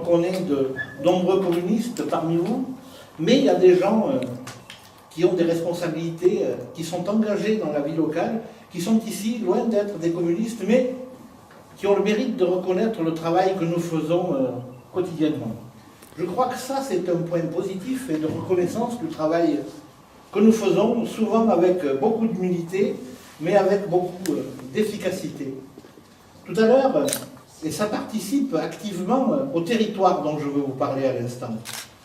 reconnais de nombreux communistes parmi vous, mais il y a des gens qui ont des responsabilités, qui sont engagés dans la vie locale, qui sont ici, loin d'être des communistes, mais qui ont le mérite de reconnaître le travail que nous faisons quotidiennement. Je crois que ça, c'est un point positif et de reconnaissance du travail que nous faisons, souvent avec beaucoup d'humilité, mais avec beaucoup d'efficacité. Tout à l'heure, et ça participe activement au territoire dont je veux vous parler à l'instant.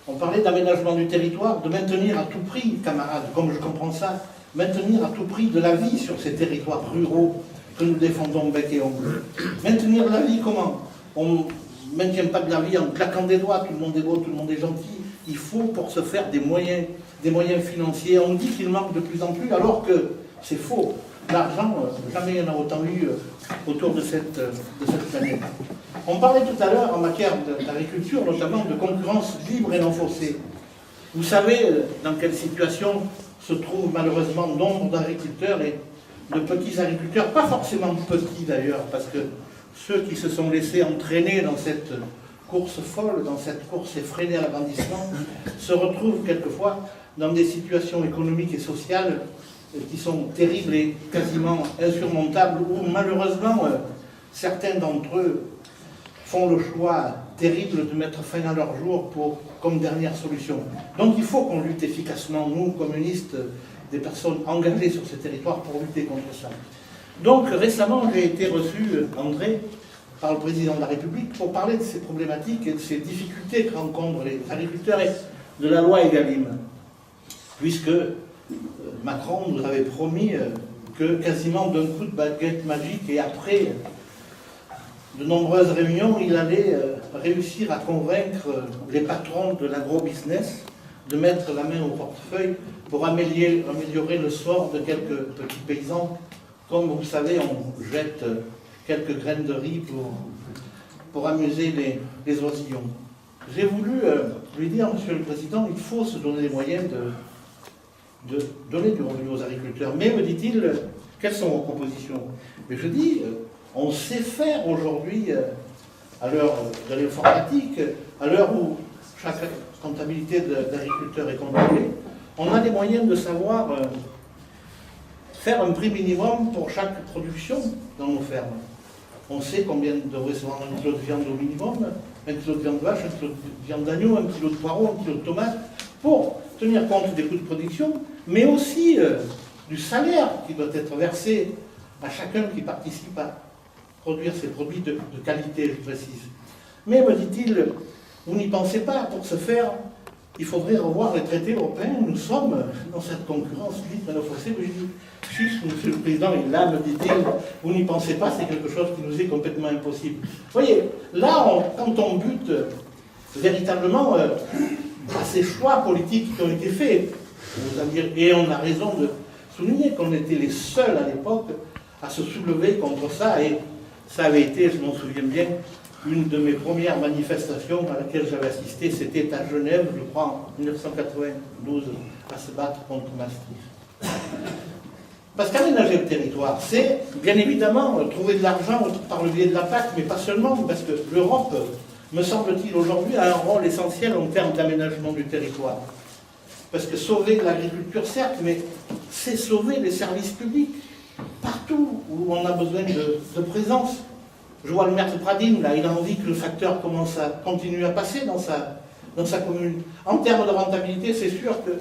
On parlait d'aménagement du territoire, de maintenir à tout prix, camarades, comme je comprends ça, maintenir à tout prix de la vie sur ces territoires ruraux que nous défendons bec et ongle. Maintenir la vie comment? On ne maintient pas de la vie en claquant des doigts, tout le monde est beau, tout le monde est gentil. Il faut pour se faire des moyens financiers. On dit qu'il manque de plus en plus, alors que c'est faux. L'argent, jamais il y en a autant eu autour de cette planète. On parlait tout à l'heure en matière d'agriculture, notamment de concurrence libre et non faussée. Vous savez dans quelle situation se trouvent malheureusement nombre d'agriculteurs et de petits agriculteurs, pas forcément petits d'ailleurs, parce que ceux qui se sont laissés entraîner dans cette course folle, dans cette course effrénée à l'agrandissement, se retrouvent quelquefois dans des situations économiques et sociales qui sont terribles et quasiment insurmontables, où malheureusement certains d'entre eux font le choix terrible de mettre fin à leur jour comme dernière solution. Donc il faut qu'on lutte efficacement, nous, communistes, des personnes engagées sur ces territoires pour lutter contre ça. Donc récemment, j'ai été reçu, André, par le président de la République pour parler de ces problématiques et de ces difficultés que rencontrent les agriculteurs et de la loi Egalim. Puisque Macron nous avait promis que quasiment d'un coup de baguette magique et après de nombreuses réunions, il allait réussir à convaincre les patrons de l'agro-business de mettre la main au portefeuille pour améliorer le sort de quelques petits paysans. Comme vous savez, on jette quelques graines de riz pour amuser les oisillons. J'ai voulu lui dire, Monsieur le Président, il faut se donner les moyens de donner du revenu aux agriculteurs. Mais, me dit-il, quelles sont vos propositions? Mais je dis, on sait faire aujourd'hui, à l'heure de l'informatique, à l'heure où chaque comptabilité d'agriculteur est contrôlée, on a les moyens de savoir faire un prix minimum pour chaque production dans nos fermes. On sait combien devrait se vendre un kilo de viande au minimum, un kilo de viande de vache, un kilo de viande d'agneau, un kilo de poireau, un kilo de tomate, pour tenir compte des coûts de production, mais aussi du salaire qui doit être versé à chacun qui participe à produire ces produits de qualité, je précise. Mais, me dit-il, vous n'y pensez pas, pour ce faire, il faudrait revoir les traités européens. Nous sommes dans cette concurrence libre et non faussée. Je dis, chiche, Monsieur le Président, et là, me dit-il, vous n'y pensez pas, c'est quelque chose qui nous est complètement impossible. Vous voyez, là, quand on bute véritablement à ces choix politiques qui ont été faits, et on a raison de souligner qu'on était les seuls à l'époque à se soulever contre ça, et ça avait été, je m'en souviens bien, une de mes premières manifestations à laquelle j'avais assisté, c'était à Genève, je crois, en 1992, à se battre contre Maastricht. Parce qu'aménager le territoire, c'est bien évidemment trouver de l'argent par le biais de la PAC, mais pas seulement, parce que l'Europe, me semble-t-il, aujourd'hui, a un rôle essentiel en termes d'aménagement du territoire. Parce que sauver l'agriculture, certes, mais c'est sauver les services publics, partout où on a besoin de présence. Je vois le maire de Pradines, là, il a envie que le facteur continue à passer dans sa commune. En termes de rentabilité, c'est sûr qu'il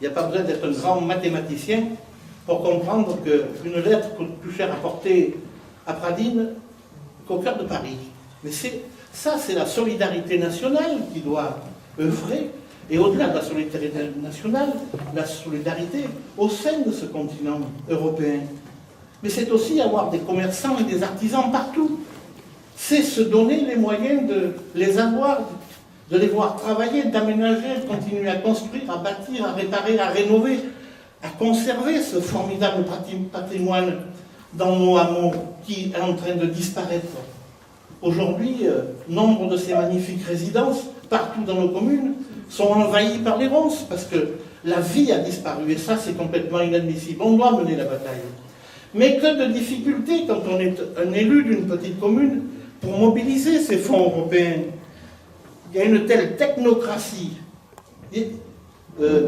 n'y a pas besoin d'être un grand mathématicien pour comprendre qu'une lettre coûte plus cher à porter à Pradines qu'au cœur de Paris. Mais ça, c'est la solidarité nationale qui doit œuvrer. Et au-delà de la solidarité nationale, la solidarité au sein de ce continent européen. Mais c'est aussi avoir des commerçants et des artisans partout. C'est se donner les moyens de les avoir, de les voir travailler, d'aménager, de continuer à construire, à bâtir, à réparer, à rénover, à conserver ce formidable patrimoine dans nos hameaux qui est en train de disparaître. Aujourd'hui, nombre de ces magnifiques résidences, partout dans nos communes, sont envahies par les ronces, parce que la vie a disparu, et ça, c'est complètement inadmissible. On doit mener la bataille. Mais que de difficultés quand on est un élu d'une petite commune pour mobiliser ces fonds européens. il y a une telle technocratie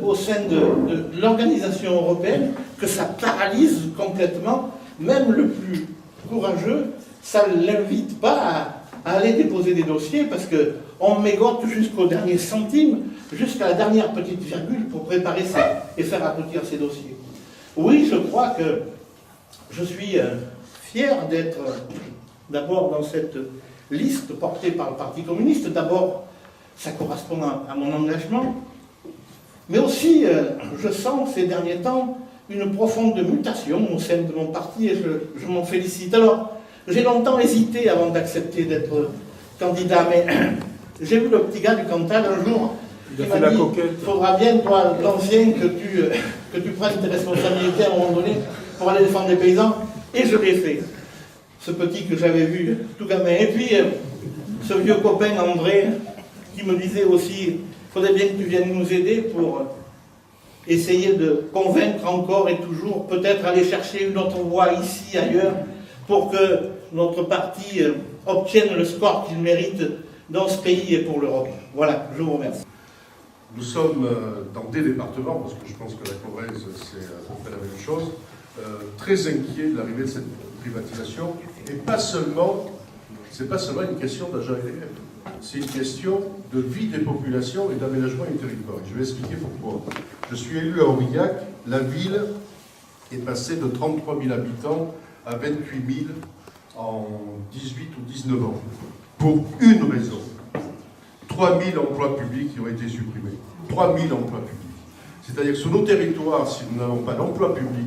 au sein de l'organisation européenne que ça paralyse complètement, même le plus courageux, ça ne l'invite pas à aller déposer des dossiers parce qu'on mégote jusqu'au dernier centime, jusqu'à la dernière petite virgule pour préparer ça et faire aboutir ces dossiers. Oui, je crois que je suis fier d'être d'abord dans cette liste portée par le Parti communiste. D'abord, ça correspond à mon engagement, mais aussi, je sens ces derniers temps une profonde mutation au sein de mon parti et je m'en félicite. Alors, j'ai longtemps hésité avant d'accepter d'être candidat, mais j'ai vu le petit gars du Cantal un jour qui m'a dit « Il faudra bien, toi, l'ancien, que tu prennes tes responsabilités à un moment donné pour aller défendre les paysans. » Et je l'ai fait. Ce petit que j'avais vu tout gamin. Et puis, ce vieux copain André, qui me disait aussi, il faudrait bien que tu viennes nous aider pour essayer de convaincre encore et toujours, peut-être aller chercher une autre voie ici, ailleurs, pour que notre parti obtienne le score qu'il mérite dans ce pays et pour l'Europe. Voilà, je vous remercie. Nous sommes dans des départements, parce que je pense que la Corrèze, c'est à peu près la même chose, très inquiets de l'arrivée de cette privatisation, et pas seulement, c'est pas seulement une question d'agent EDF, c'est une question de vie des populations et d'aménagement du territoire. Je vais expliquer pourquoi. Je suis élu à Aurillac, la ville est passée de 33 000 habitants à 28 000 en 18 ou 19 ans, pour une raison. 3 000 emplois publics qui ont été supprimés. 3 000 emplois publics. C'est-à-dire que sur nos territoires, si nous n'avons pas d'emploi public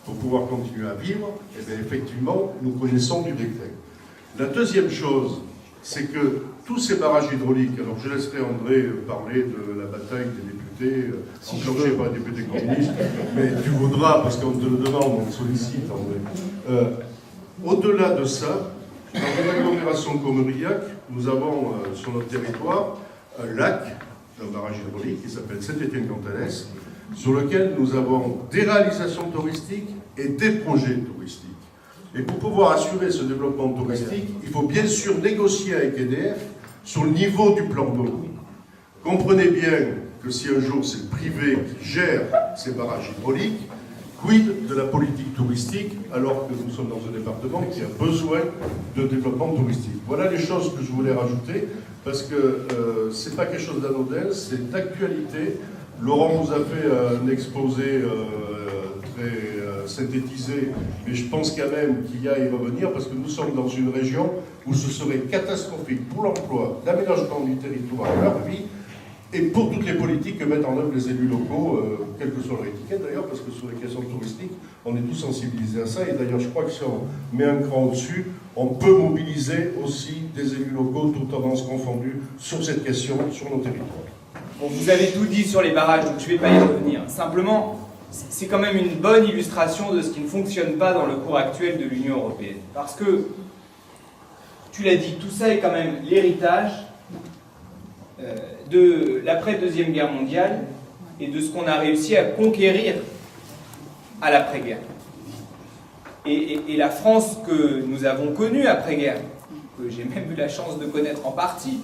pour pouvoir continuer à vivre, eh bien, effectivement, nous connaissons du déclin. La deuxième chose, c'est que tous ces barrages hydrauliques, alors je laisserai André parler de la bataille des députés, enclenchée par les députés communistes, mais tu voudras, parce qu'on te le demande, on te sollicite, André. Au-delà de ça, dans l'agglomération comme Aurillac, nous avons sur notre territoire un lac, un barrage hydraulique qui s'appelle Saint-Étienne-Cantalès, sur lequel nous avons des réalisations touristiques et des projets touristiques. Et pour pouvoir assurer ce développement touristique, il faut bien sûr négocier avec EDF sur le niveau du plan d'eau. Comprenez bien que si un jour c'est le privé qui gère ces barrages hydrauliques, quid de la politique touristique, alors que nous sommes dans un département qui a besoin de développement touristique. Voilà les choses que je voulais rajouter, parce que c'est pas quelque chose d'anodin, c'est d'actualité. Laurent vous a fait un exposé très synthétisé, mais je pense quand même qu'il y a à y revenir, parce que nous sommes dans une région où ce serait catastrophique pour l'emploi, l'aménagement du territoire, leur vie, et pour toutes les politiques que mettent en œuvre les élus locaux, quelle que soit leur étiquette d'ailleurs, parce que sur les questions touristiques, on est tous sensibilisés à ça, et d'ailleurs je crois que si on met un cran au-dessus, on peut mobiliser aussi des élus locaux, toutes tendances confondues, sur cette question, sur nos territoires. Bon, vous avez tout dit sur les barrages, donc je ne vais pas y revenir. Simplement, c'est quand même une bonne illustration de ce qui ne fonctionne pas dans le cours actuel de l'Union européenne. Parce que, tu l'as dit, tout ça est quand même l'héritage de l'après-deuxième guerre mondiale et de ce qu'on a réussi à conquérir à l'après-guerre. Et la France que nous avons connue après-guerre, que j'ai même eu la chance de connaître en partie,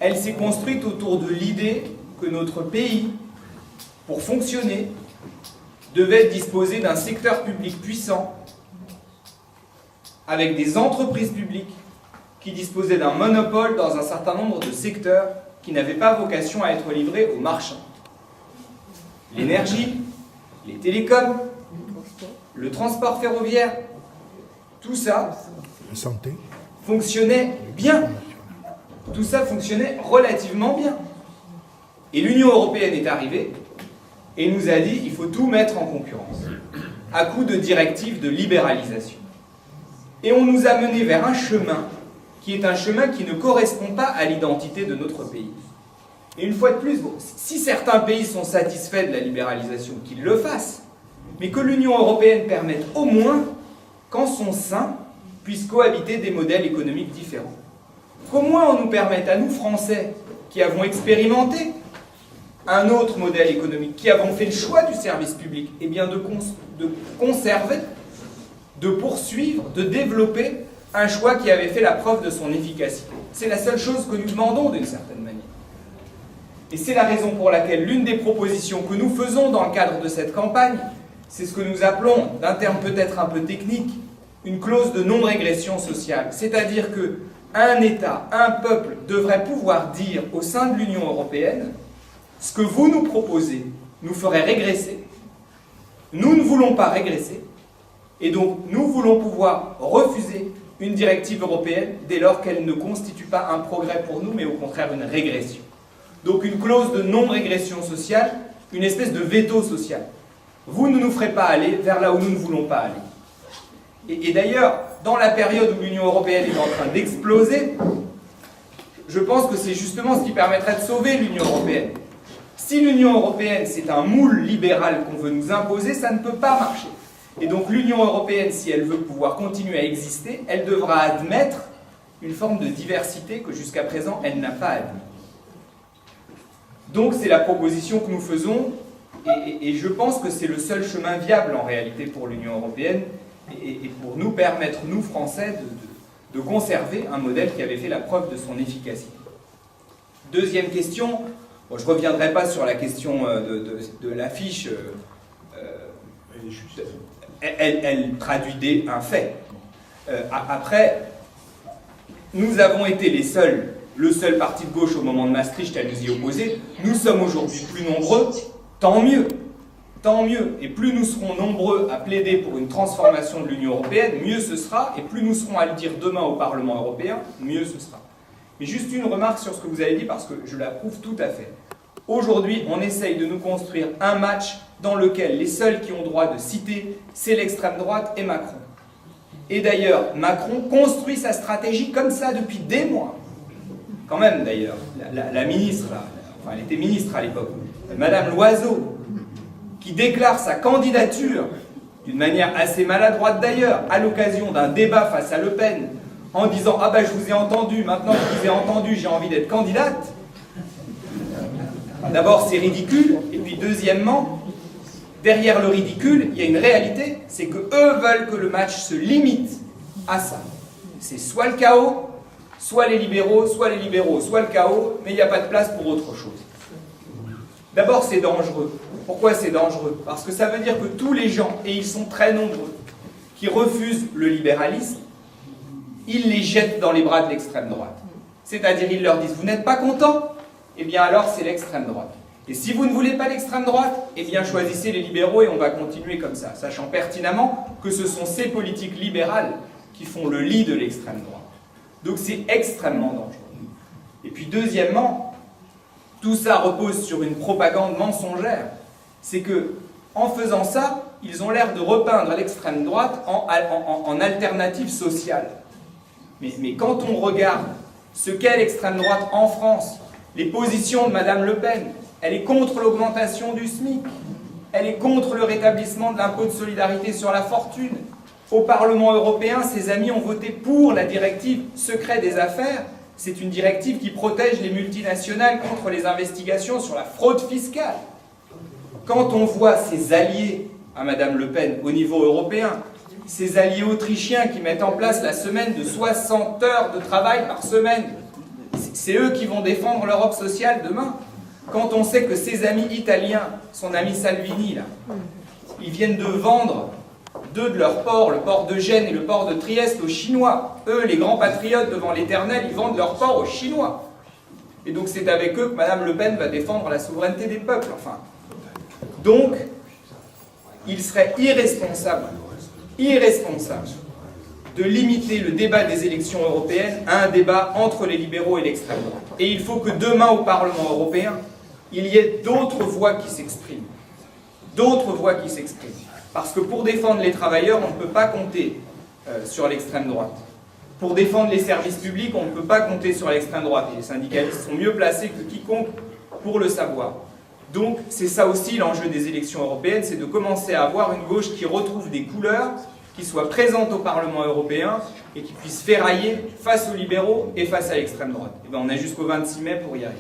elle s'est construite autour de l'idée que notre pays, pour fonctionner, devait disposer d'un secteur public puissant, avec des entreprises publiques qui disposaient d'un monopole dans un certain nombre de secteurs qui n'avaient pas vocation à être livrés aux marchands. L'énergie, les télécoms, le transport ferroviaire, tout ça fonctionnait bien. Tout ça fonctionnait relativement bien. Et l'Union européenne est arrivée et nous a dit il faut tout mettre en concurrence, à coup de directives de libéralisation. Et on nous a menés vers un chemin qui est un chemin qui ne correspond pas à l'identité de notre pays. Et une fois de plus, bon, si certains pays sont satisfaits de la libéralisation, qu'ils le fassent, mais que l'Union européenne permette au moins qu'en son sein puissent cohabiter des modèles économiques différents. Qu'au moins on nous permette, à nous Français, qui avons expérimenté un autre modèle économique, qui avons fait le choix du service public, eh bien de conserver, de poursuivre, de développer un choix qui avait fait la preuve de son efficacité. C'est la seule chose que nous demandons d'une certaine manière. Et c'est la raison pour laquelle l'une des propositions que nous faisons dans le cadre de cette campagne, c'est ce que nous appelons, d'un terme peut-être un peu technique, une clause de non-régression sociale. C'est-à-dire qu'un État, un peuple devrait pouvoir dire au sein de l'Union européenne, ce que vous nous proposez nous ferait régresser, nous ne voulons pas régresser, et donc nous voulons pouvoir refuser une directive européenne dès lors qu'elle ne constitue pas un progrès pour nous, mais au contraire une régression. Donc une clause de non-régression sociale, une espèce de veto social. Vous ne nous ferez pas aller vers là où nous ne voulons pas aller. Et d'ailleurs, dans la période où l'Union européenne est en train d'exploser, je pense que c'est justement ce qui permettrait de sauver l'Union européenne. Si l'Union européenne, c'est un moule libéral qu'on veut nous imposer, ça ne peut pas marcher. Et donc l'Union européenne, si elle veut pouvoir continuer à exister, elle devra admettre une forme de diversité que jusqu'à présent, elle n'a pas admis. Donc c'est la proposition que nous faisons, et je pense que c'est le seul chemin viable en réalité pour l'Union européenne, et pour nous permettre, nous Français, de conserver un modèle qui avait fait la preuve de son efficacité. Deuxième question, bon, je ne reviendrai pas sur la question de l'affiche, elle traduit un fait. Après, nous avons été les seuls, le seul parti de gauche au moment de Maastricht à nous y opposer. Nous sommes aujourd'hui plus nombreux, tant mieux. Tant mieux. Et plus nous serons nombreux à plaider pour une transformation de l'Union européenne, mieux ce sera. Et plus nous serons à le dire demain au Parlement européen, mieux ce sera. Mais juste une remarque sur ce que vous avez dit, parce que je l'approuve tout à fait. Aujourd'hui, on essaye de nous construire un match dans lequel les seuls qui ont droit de citer, c'est l'extrême droite et Macron. Et d'ailleurs, Macron construit sa stratégie comme ça depuis des mois. Quand même, d'ailleurs, la ministre, là, enfin, elle était ministre à l'époque, Madame Loiseau, qui déclare sa candidature, d'une manière assez maladroite d'ailleurs, à l'occasion d'un débat face à Le Pen, en disant « Ah ben je vous ai entendu, maintenant que je vous ai entendu, j'ai envie d'être candidate ». D'abord c'est ridicule, et puis deuxièmement, derrière le ridicule, il y a une réalité, c'est qu'eux veulent que le match se limite à ça. C'est soit le chaos, soit les libéraux, soit le chaos, mais il n'y a pas de place pour autre chose. D'abord c'est dangereux. Pourquoi c'est dangereux? Parce que ça veut dire que tous les gens, et ils sont très nombreux, qui refusent le libéralisme, ils les jettent dans les bras de l'extrême droite. C'est-à-dire, ils leur disent, vous n'êtes pas contents? Eh bien alors, c'est l'extrême droite. Et si vous ne voulez pas l'extrême droite, eh bien choisissez les libéraux et on va continuer comme ça, sachant pertinemment que ce sont ces politiques libérales qui font le lit de l'extrême droite. Donc c'est extrêmement dangereux. Et puis deuxièmement, tout ça repose sur une propagande mensongère. C'est que, en faisant ça, ils ont l'air de repeindre l'extrême droite en alternative sociale. Mais quand on regarde ce qu'est l'extrême droite en France, les positions de Madame Le Pen, elle est contre l'augmentation du SMIC, elle est contre le rétablissement de l'impôt de solidarité sur la fortune. Au Parlement européen, ses amis ont voté pour la directive secret des affaires. C'est une directive qui protège les multinationales contre les investigations sur la fraude fiscale. Quand on voit ses alliés à Madame Le Pen au niveau européen, ces alliés autrichiens qui mettent en place la semaine de 60 heures de travail par semaine, c'est eux qui vont défendre l'Europe sociale demain. Quand on sait que ses amis italiens, son ami Salvini, là, ils viennent de vendre deux de leurs ports, le port de Gênes et le port de Trieste, aux Chinois. Eux, les grands patriotes devant l'Éternel, ils vendent leurs ports aux Chinois. Et donc c'est avec eux que Madame Le Pen va défendre la souveraineté des peuples, enfin. Donc, il serait irresponsable de limiter le débat des élections européennes à un débat entre les libéraux et l'extrême droite. Et il faut que demain au Parlement européen, il y ait d'autres voix qui s'expriment. D'autres voix qui s'expriment. Parce que pour défendre les travailleurs, on ne peut pas compter sur l'extrême droite. Pour défendre les services publics, on ne peut pas compter sur l'extrême droite. Et les syndicalistes sont mieux placés que quiconque pour le savoir. Donc c'est ça aussi l'enjeu des élections européennes, c'est de commencer à avoir une gauche qui retrouve des couleurs, qui soit présente au Parlement européen et qui puisse ferrailler face aux libéraux et face à l'extrême droite. Et bien on a jusqu'au 26 mai pour y arriver.